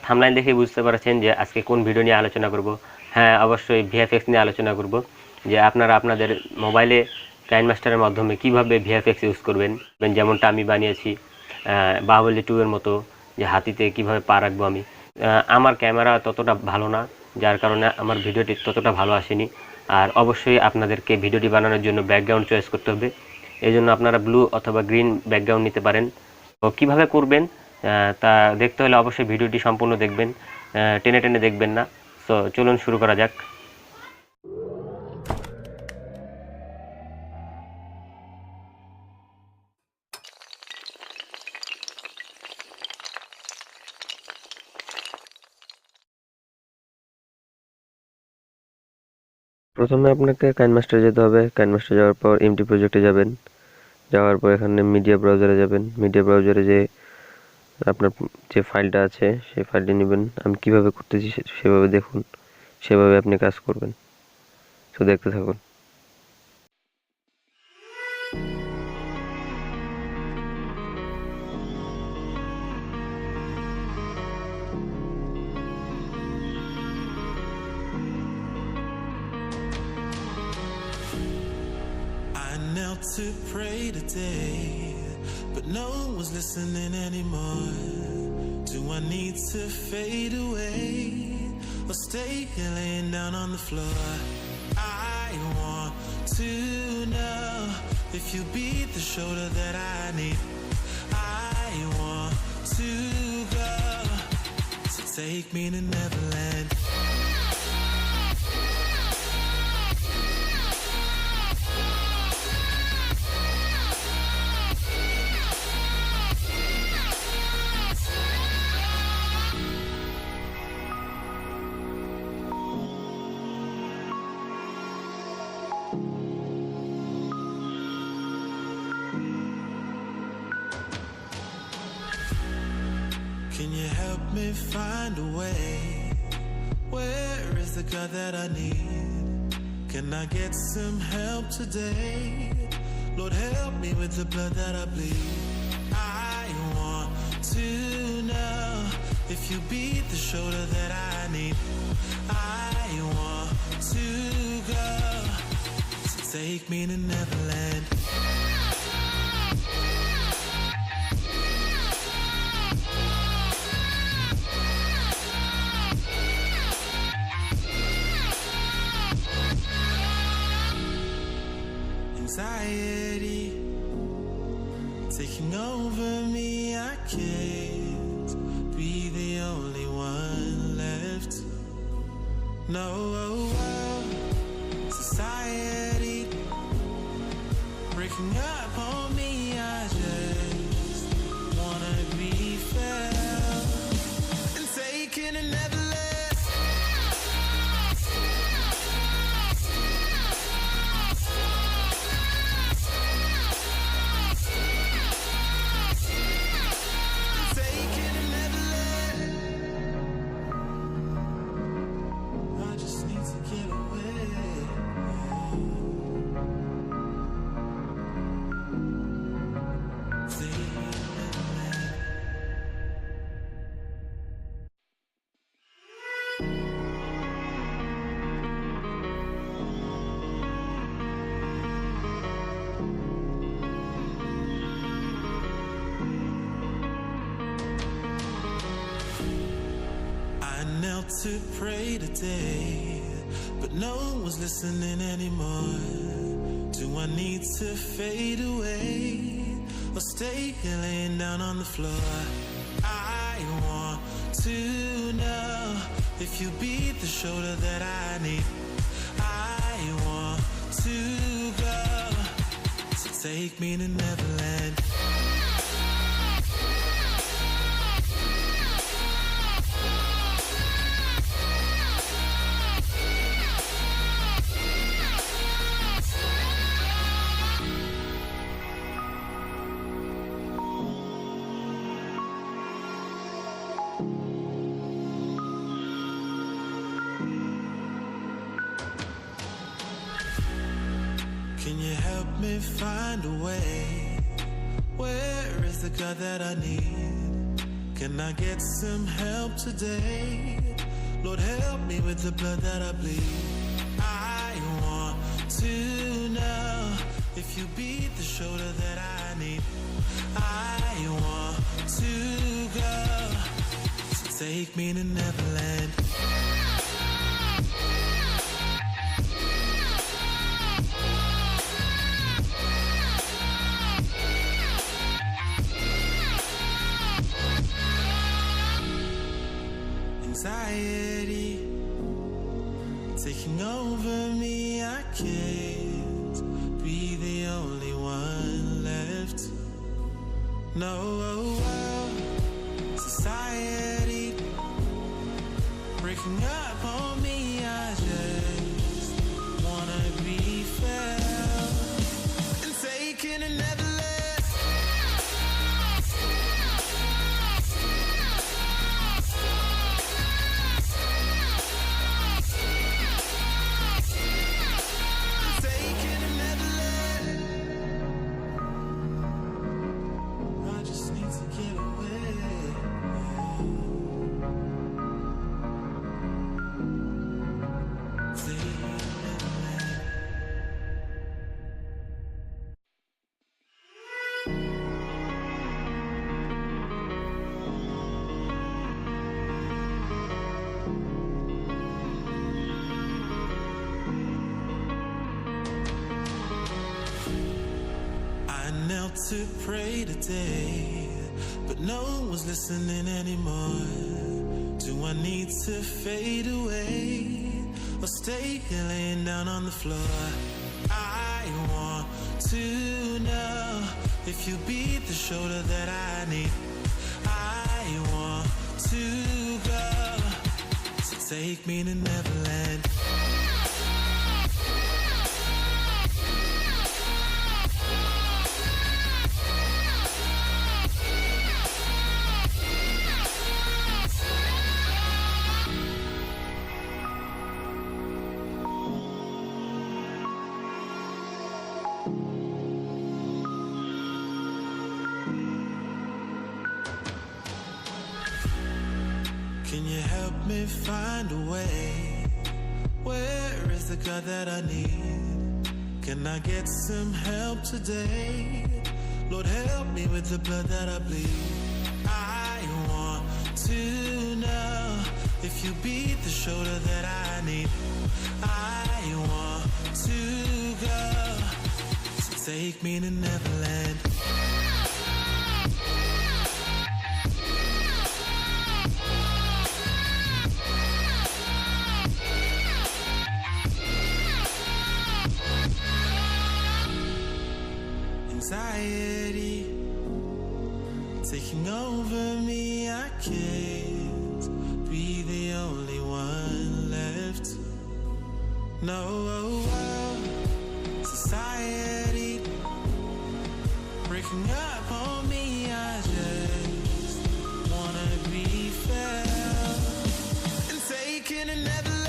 Thumbnail দেখে বুঝতে পারছেন যে আজকে কোন ভিডিও নিয়ে আলোচনা করব। হ্যাঁ, অবশ্যই ভিএফএক্স নিয়ে আলোচনা করব, যে আপনারা আপনাদের মোবাইলে কাইনমাস্টারের মাধ্যমে কিভাবে ভিএফএক্স ইউজ করবেন, যেমনটা আমি বানিয়েছি বাহুবলী 2 এর মতো, যে হাতিতে কিভাবে পা রাখবো আমি। আমার ক্যামেরা ততটা ভালো না, যার কারণে আমার ভিডিওটি ততটা ভালো আসেনি। আর অবশ্যই আপনাদেরকে ভিডিওটি বানানোর জন্য ব্যাকগ্রাউন্ড চয়েস করতে হবে, এই জন্য আপনারা ব্লু অথবা গ্রিন ব্যাকগ্রাউন্ড নিতে পারেন। তো কীভাবে করবেন তা দেখতে হলে অবশ্যই ভিডিওটি সম্পূর্ণ দেখবেন, টেনে টেনে দেখবেন না। তো চলুন শুরু করা যাক। প্রথমে আপনাকে কাইনমাস্টার যেতে হবে। কাইনমাস্টার যাওয়ার পর এমটি প্রজেক্টে যাবেন। যাওয়ার পর এখানে মিডিয়া ব্রাউজারে যাবেন। মিডিয়া ব্রাউজারে যে আপনার যে ফাইলটা আছে সেই ফাইলটি নেবেন। আমি কিভাবে করতেছি সেভাবে দেখুন, সেভাবে আপনি কাজ করবেন। তো দেখতে থাকুন। I knelt to pray today, but no one's listening anymore. Do I need to fade away or stay here laying down on the floor? I want to know if you'll be the shoulder that I need. I want to go, so take me to Neverland. Can you help me find a way? Where is the God that I need? Can I get some help today? Lord, help me with the blood that I bleed. I want to know if you be the shoulder that I need. I want to go, so take me to Neverland. Anxiety taking over me, I can't be the only one left. No, society breaking up on me, I just wanna be felt and taken to Neverland. I knelt to pray today, but no one's listening anymore. Do I need to fade away or stay here laying down on the floor? I want to know if you be the shoulder that I need. I want to go, so take me to Neverland. Can you help me find a way? Where is the God that I need? Can I get some help today? Lord, help me with the blood that I bleed. I want to know if you beat the shoulder that I need. I want to go, so take me to Neverland. Anxiety taking over me, I can't be the only one left. No, society breaking up on me, I just wanna be felt and taken to Neverland. To pray today, but no one's listening anymore. Do I need to fade away or stay here laying down on the floor? I want to know if you beat the shoulder that I need. I want to go, so take me to Neverland. Can you help me find a way? Where is the God that I need? Can I get some help today? Lord, help me with the blood that I bleed. I want to know if you beat the shoulder that I need. I want to go, so take me to Neverland. Anxiety taking over me, I can't be the only one left. No, society breaking up on me, I just wanna be felt and taken to Neverland.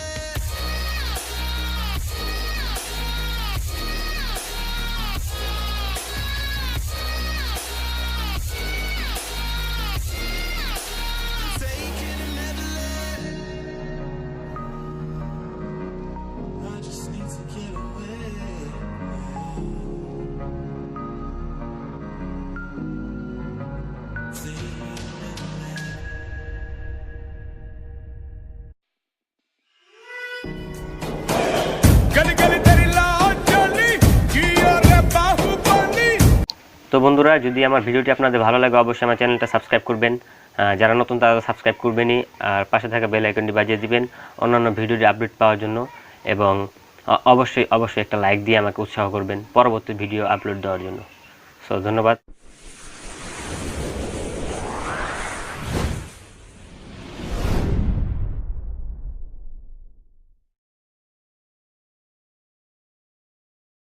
তো বন্ধুরা, যদি আমার ভিডিওটি আপনাদের ভালো লাগে অবশ্যই আমার চ্যানেলটা সাবস্ক্রাইব করবেন। যারা নতুন তারা সাবস্ক্রাইব করবেনই, আর পাশে থাকা বেল আইকনটি বাজিয়ে দিবেন অন্যান্য ভিডিওটি আপডেট পাওয়ার জন্য, এবং অবশ্যই একটা লাইক দিয়ে আমাকে উৎসাহ করবেন পরবর্তী ভিডিও আপলোড দেওয়ার জন্য। সো ধন্যবাদ।